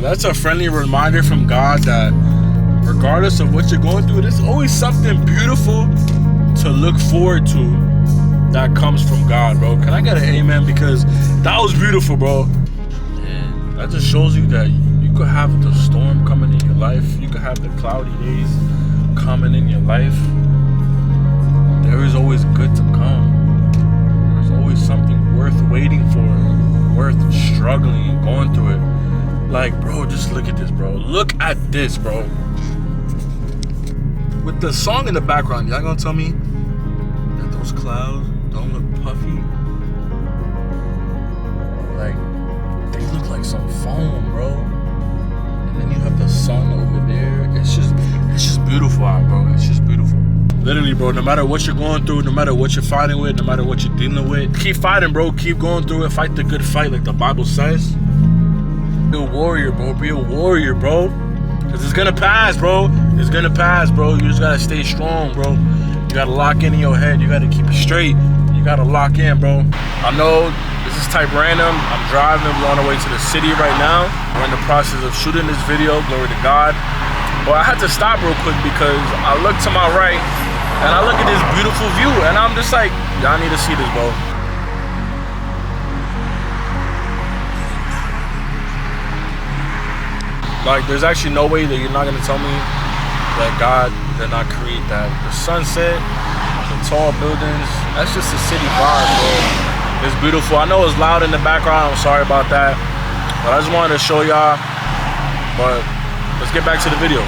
that's a friendly reminder from God that regardless of what you're going through, there's always something beautiful to look forward to that comes from God, bro. Can I get an amen? Because that was beautiful, bro. And that just shows you that you could have the storm coming in your life. You could have the cloudy days coming in your life. There is always good to come. There's always something worth waiting for, worth struggling and going through it. Like, bro, just look at this, bro. Look at this, bro. With the song in the background, y'all gonna tell me that those clouds don't look puffy? Like, they look like some foam, bro. And then you have the sun over there. It's just beautiful out, bro. It's just beautiful. Literally, bro, no matter what you're going through, no matter what you're fighting with, no matter what you're dealing with, keep fighting, bro. Keep going through it. Fight the good fight, like the Bible says. Be a warrior, bro. Be a warrior, bro. Because it's gonna pass, bro. It's gonna pass, bro. You just gotta stay strong, bro. You gotta lock in your head. You gotta keep it straight. You gotta lock in, bro. I know this is type random. I'm driving. We're on our way to the city right now. We're in the process of shooting this video. Glory to God. But I had to stop real quick because I look to my right and I look at this beautiful view and I'm just like, y'all need to see this, bro. Like, there's actually no way that you're not gonna tell me that God did not create that. The sunset, the tall buildings, that's just a city vibe, bro. It's beautiful. I know it's loud in the background. I'm sorry about that. But I just wanted to show y'all. But let's get back to the video.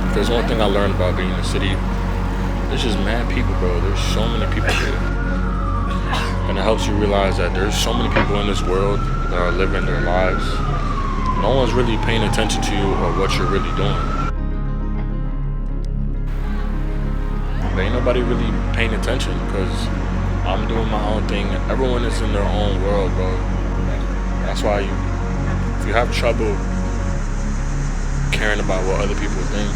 If there's one thing I learned about being in the city, there's just mad people, bro. There's so many people here. And it helps you realize that there's so many people in this world that are living their lives. No one's really paying attention to you or what you're really doing. There ain't nobody really paying attention because I'm doing my own thing. Everyone is in their own world, bro. That's why if you have trouble caring about what other people think,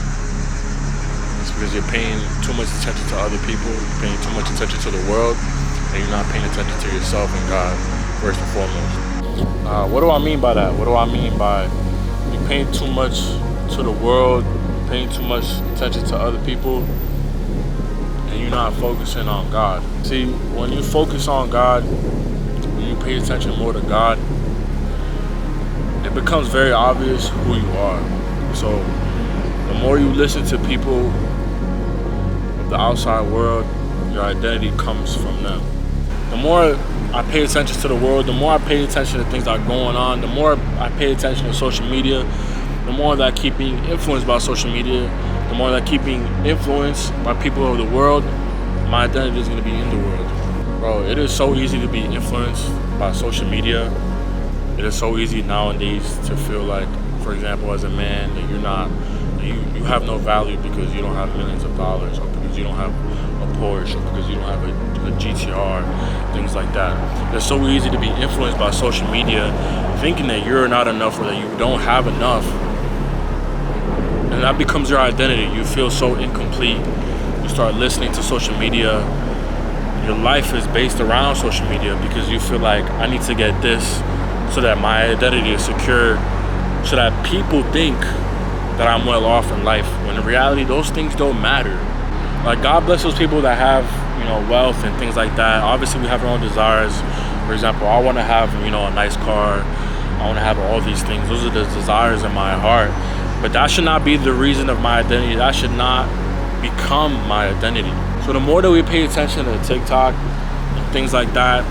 it's because you're paying too much attention to other people, you're paying too much attention to the world, and you're not paying attention to yourself and God first and foremost. What do I mean by that? What do I mean by you paying too much to the world, paying too much attention to other people, and you're not focusing on God? See, when you focus on God, when you pay attention more to God, it becomes very obvious who you are. So the more you listen to people of the outside world, your identity comes from them. The more I pay attention to the world, the more I pay attention to things that are going on, the more I pay attention to social media, the more that I keep being influenced by social media, the more that I keep being influenced by people of the world, my identity is going to be in the world. Bro, it is so easy to be influenced by social media. It is so easy nowadays to feel like, for example, as a man, that you have no value because you don't have millions of dollars, or because you don't have a Porsche, or because you don't have a GTR, things like that. It's so easy to be influenced by social media, thinking that you're not enough or that you don't have enough. And that becomes your identity. You feel so incomplete. You start listening to social media. Your life is based around social media because you feel like, I need to get this so that my identity is secure, so that people think that I'm well off in life, when in reality those things don't matter. Like, God bless those people that have, wealth and things like that. Obviously we have our own desires. For example, I want to have, a nice car. I want to have all these things. Those are the desires in my heart. But that should not be the reason of my identity. That should not become my identity. So the more that we pay attention to TikTok and things like that,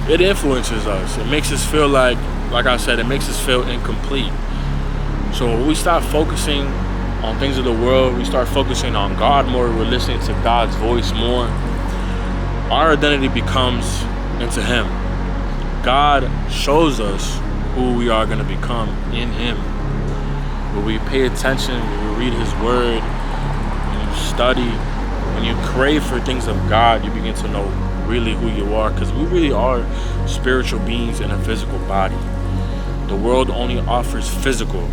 it influences us. It makes us feel like I said, it makes us feel incomplete. So when we start focusing on things of the world, we start focusing on God more, we're listening to God's voice more, our identity becomes into Him. God shows us who we are going to become in Him. When we pay attention, when we read His Word, when you study, when you crave for things of God, you begin to know really who you are, because we really are spiritual beings in a physical body. The world only offers physical,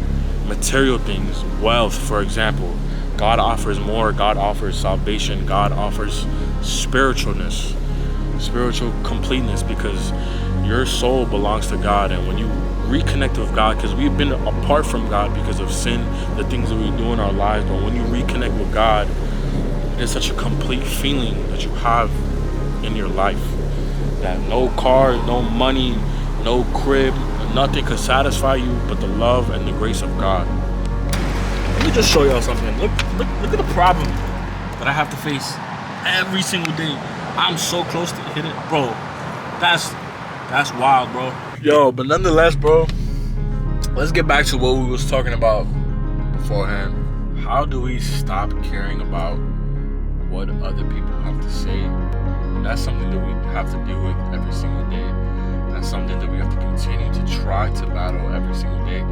material things, wealth, for example. God offers more. God offers salvation. God offers spiritualness, spiritual completeness, because your soul belongs to God. And when you reconnect with God, because we've been apart from God because of sin, the things that we do in our lives, but when you reconnect with God, it's such a complete feeling that you have in your life that no car, no money, no crib, nothing could satisfy you but the love and the grace of God. Let me just show y'all something. Look at the problem that I have to face every single day. I'm so close to hitting it, bro. That's wild, bro. Yo, but nonetheless, bro, let's get back to what we was talking about beforehand. How do we stop caring about what other people have to say? And that's something that we have to deal with every single day. That's something that we have to continue to try to battle every single day.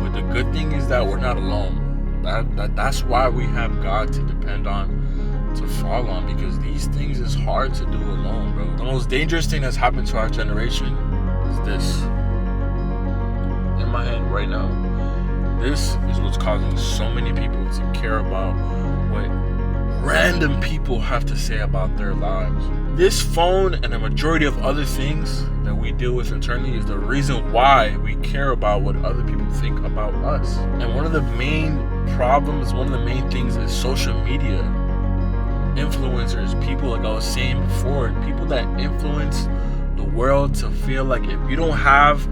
But the good thing is that we're not alone. That's why we have God to depend on, to fall on, because these things is hard to do alone, bro. The most dangerous thing that's happened to our generation is this. In my hand right now. This is what's causing so many people to care about what random people have to say about their lives. This phone and a majority of other things that we deal with internally is the reason why we care about what other people think about us. And one of the main problems, one of the main things is social media. Influencers, people, like I was saying before, people that influence the world to feel like if you don't have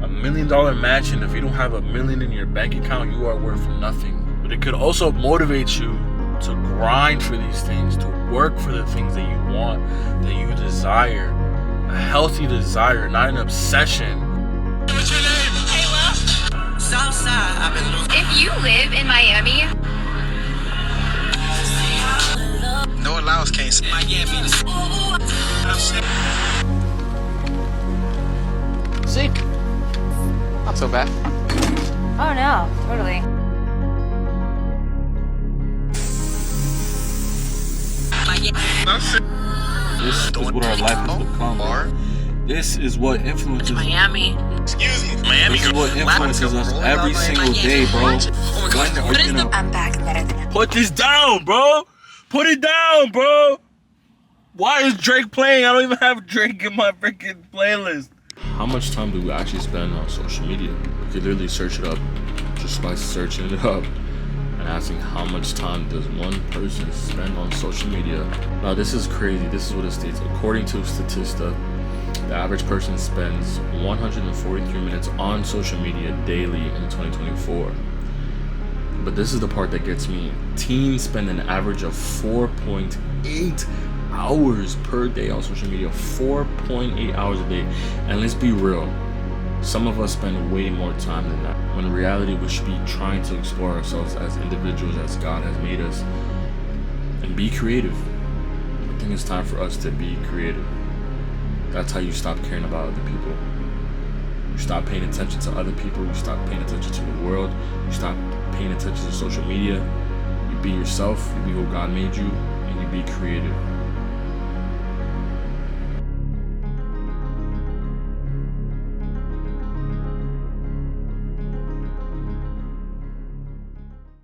$1 million mansion, if you don't have $1 million in your bank account, you are worth nothing. But it could also motivate you to grind for these things, to work for the things that you want, that you desire. A healthy desire, not an obsession. What's your name? Kayla. Southside. I've been losing. If you live in Miami, No allowance can't say Miami. See? Not so bad. oh no, totally. This is what our life has become. This is what influences Miami. Excuse me, Miami. This is what influences us every single day, bro. When are you gonna I'm back better than put this down, bro? Put it down, bro. Why is Drake playing? I don't even have Drake in my freaking playlist. How much time do we actually spend on social media? You could literally search it up just by searching it up and asking how much time does one person spend on social media. Now this is crazy. This is what it states. According to Statista, the average person spends 143 minutes on social media daily in 2024. But this is the part that gets me. Teens spend an average of 4.8 hours per day on social media. 4.8 hours a day. And let's be real, some of us spend way more time than that. When in reality, we should be trying to explore ourselves as individuals, as God has made us, and be creative. I think it's time for us to be creative. That's how you stop caring about other people. You stop paying attention to other people. You stop paying attention to the world. You stop paying attention to social media. You be yourself. You be who God made you, and you be creative.